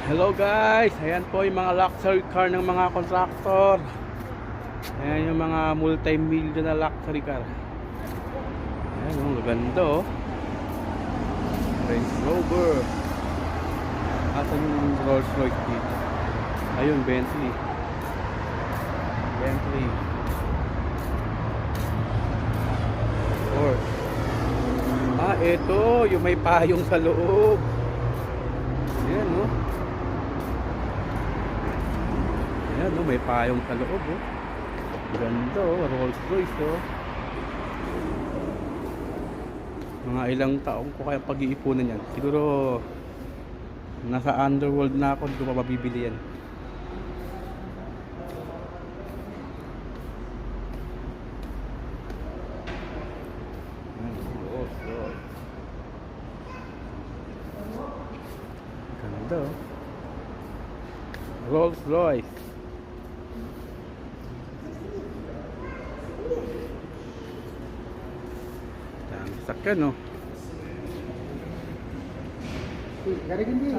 Hello guys, ayan po yung mga luxury car ng mga contractor. Ayan yung mga multi-million na luxury car. Ayan yung maganda oh. Range Rover. Asan yung Rolls Royce dito? Ayun, Bentley. Porsche. Eto yung may payong sa loob. Ayan oh. Ayan oh, may payong sa loob oh. Ganda oh, Rolls Royce oh. Mga ilang taong ko kaya pag-iipunan yan. Siguro nasa underworld na ako, hindi ko pa mabibili yan. Rolls Royce. Ganda oh. Rolls Royce. Dami sakyan oh. Galing din.